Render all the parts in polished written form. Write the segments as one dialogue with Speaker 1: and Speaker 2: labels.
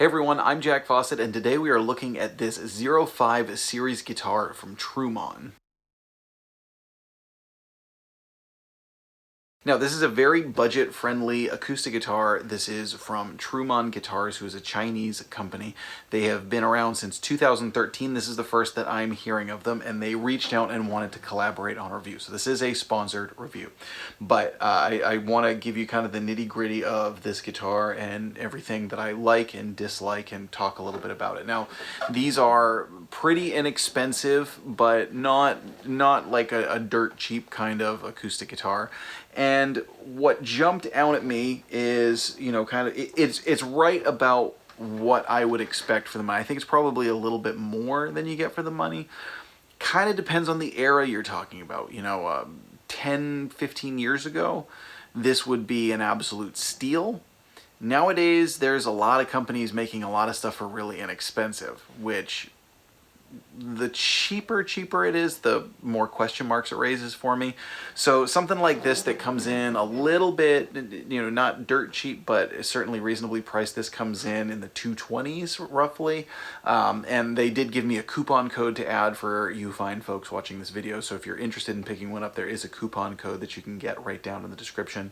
Speaker 1: Hey everyone, I'm Jack Fossett, and today we are looking at this 05 series guitar from Trumon. Now, this is a very budget-friendly acoustic guitar. This is from Trumon Guitars, who is a Chinese company. They have been around since 2013. This is the first that I'm hearing of them, and they reached out and wanted to collaborate on a review. So this is a sponsored review. But I want to give you kind of the nitty-gritty of this guitar and everything that I like and dislike and talk a little bit about it. Now, these are pretty inexpensive, but not like a dirt cheap kind of acoustic guitar. And what jumped out at me is, it's right about what I would expect for the money. I think it's probably a little bit more than you get for the money. Kind of depends on the era you're talking about. 10, 15 years ago, this would be an absolute steal. Nowadays, there's a lot of companies making a lot of stuff for really inexpensive, which the cheaper it is, the more question marks it raises for me. So something like this that comes in a little bit, not dirt cheap, but certainly reasonably priced. This comes in the 220s roughly. And they did give me a coupon code to add for you fine folks watching this video. So if you're interested in picking one up, there is a coupon code that you can get right down in the description.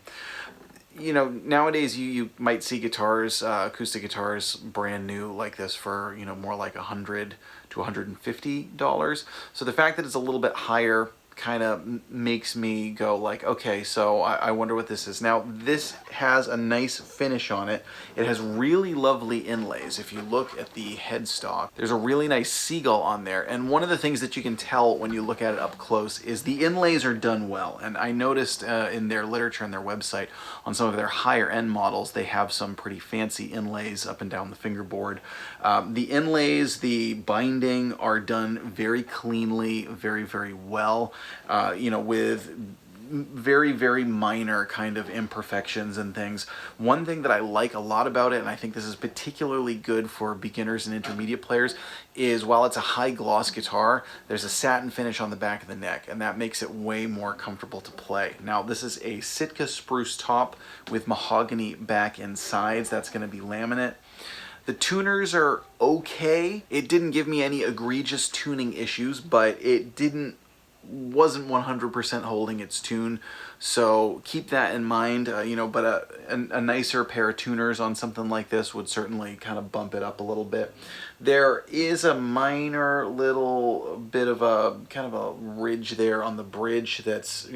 Speaker 1: Nowadays you might see guitars, acoustic guitars, brand new like this for, more like $100 to $150. So the fact that it's a little bit higher kind of makes me go like, okay, so I wonder what this is. Now, this has a nice finish on it. It has really lovely inlays. If you look at the headstock, there's a really nice seagull on there. And one of the things that you can tell when you look at it up close is the inlays are done well. And I noticed in their literature and their website on some of their higher end models, they have some pretty fancy inlays up and down the fingerboard. The inlays, the binding are done very cleanly, very, very well. With very, very minor kind of imperfections and things. One thing that I like a lot about it, and I think this is particularly good for beginners and intermediate players, is while it's a high gloss guitar, there's a satin finish on the back of the neck, and that makes it way more comfortable to play. Now, this is a Sitka spruce top with mahogany back and sides. That's going to be laminate. The tuners are okay. It didn't give me any egregious tuning issues, but it wasn't 100% holding its tune, so keep that in mind. But a nicer pair of tuners on something like this would certainly kind of bump it up a little bit. There is a minor little bit of a kind of a ridge there on the bridge that's,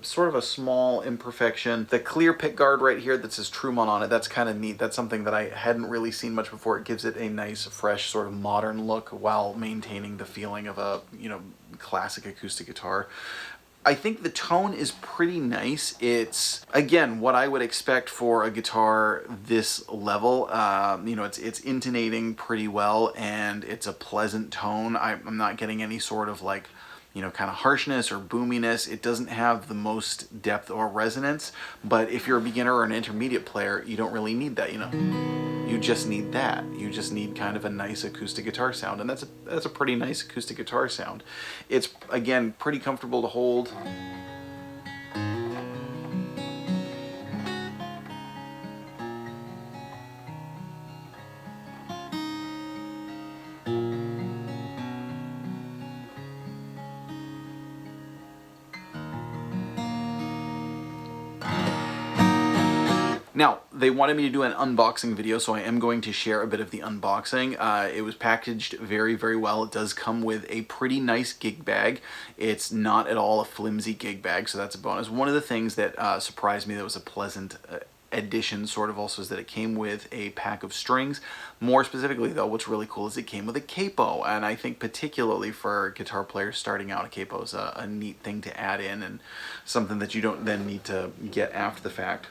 Speaker 1: sort of a small imperfection. The clear pickguard right here that says Trumon on it, that's kind of neat. That's something that I hadn't really seen much before. It gives it a nice, fresh, sort of modern look while maintaining the feeling of a, classic acoustic guitar. I think the tone is pretty nice. It's, again, what I would expect for a guitar this level. It's intonating pretty well, and it's a pleasant tone. I'm not getting any sort of like, kind of harshness or boominess. It doesn't have the most depth or resonance, but if you're a beginner or an intermediate player, you don't really need that, You just need that. You just need kind of a nice acoustic guitar sound, and that's a pretty nice acoustic guitar sound. It's, again, pretty comfortable to hold. Now, they wanted me to do an unboxing video, so I am going to share a bit of the unboxing. It was packaged very, very well. It does come with a pretty nice gig bag. It's not at all a flimsy gig bag, so that's a bonus. One of the things that surprised me that was a pleasant addition sort of also is that it came with a pack of strings. More specifically though, what's really cool is it came with a capo, and I think particularly for guitar players starting out, a capo is a neat thing to add in and something that you don't then need to get after the fact.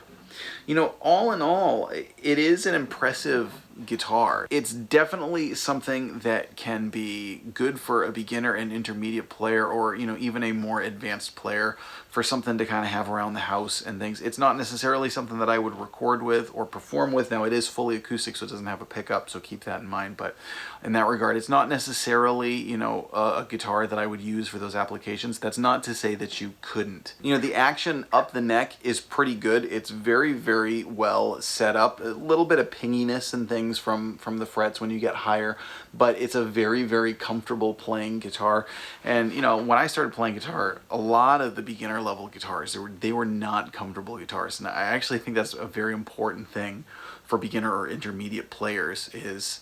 Speaker 1: All in all, it is an impressive guitar. It's definitely something that can be good for a beginner and intermediate player, or even a more advanced player, for something to kind of have around the house and things. It's not necessarily something that I would record with or perform with. Now, it is fully acoustic, so it doesn't have a pickup, so keep that in mind. But in that regard, it's not necessarily a guitar that I would use for those applications. That's not to say that you couldn't. The action up the neck is pretty good. It's very very, very well set up. A little bit of pinginess and things from the frets when you get higher, but it's a very, very comfortable playing guitar. And you know, when I started playing guitar, a lot of the beginner level guitars, they were not comfortable guitars. And I actually think that's a very important thing for beginner or intermediate players, is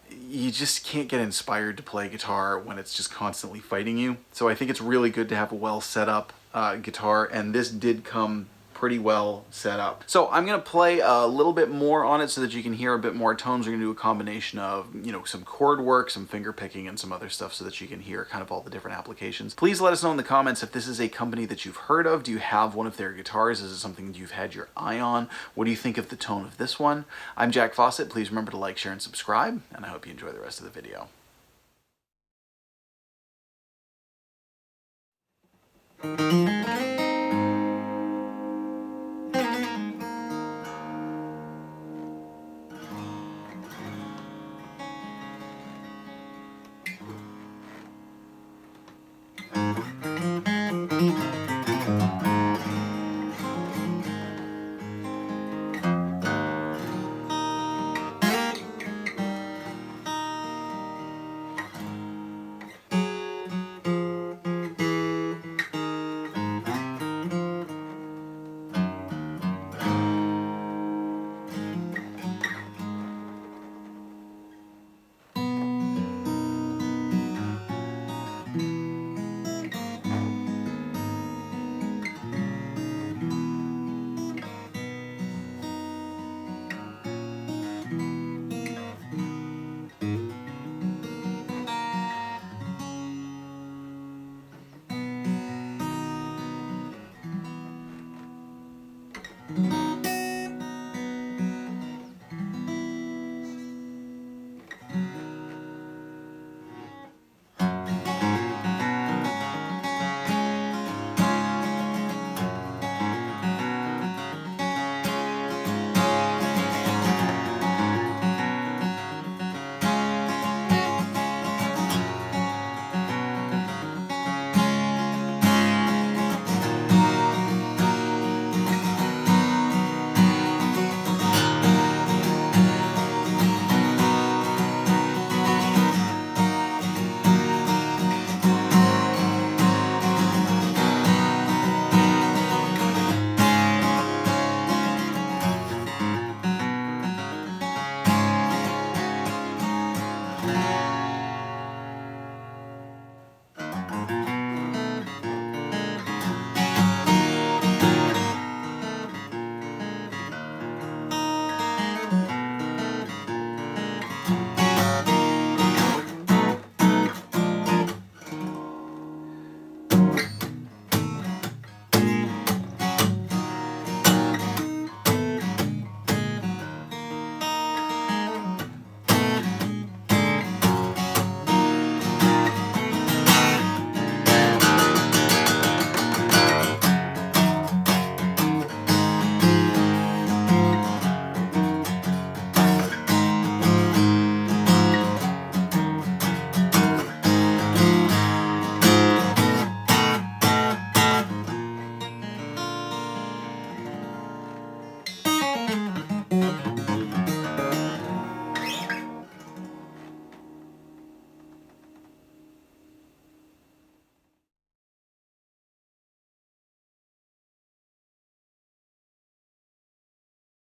Speaker 1: you just can't get inspired to play guitar when it's just constantly fighting you. So I think it's really good to have a well set up guitar, and this did come pretty well set up. So I'm gonna play a little bit more on it so that you can hear a bit more tones. We're gonna do a combination of, you know, some chord work, some finger picking, and some other stuff so that you can hear kind of all the different applications. Please let us know in the comments if this is a company that you've heard of. Do you have one of their guitars? Is it something that you've had your eye on? What do you think of the tone of this one? I'm Jack Fossett. Please remember to like, share, and subscribe, and I hope you enjoy the rest of the video.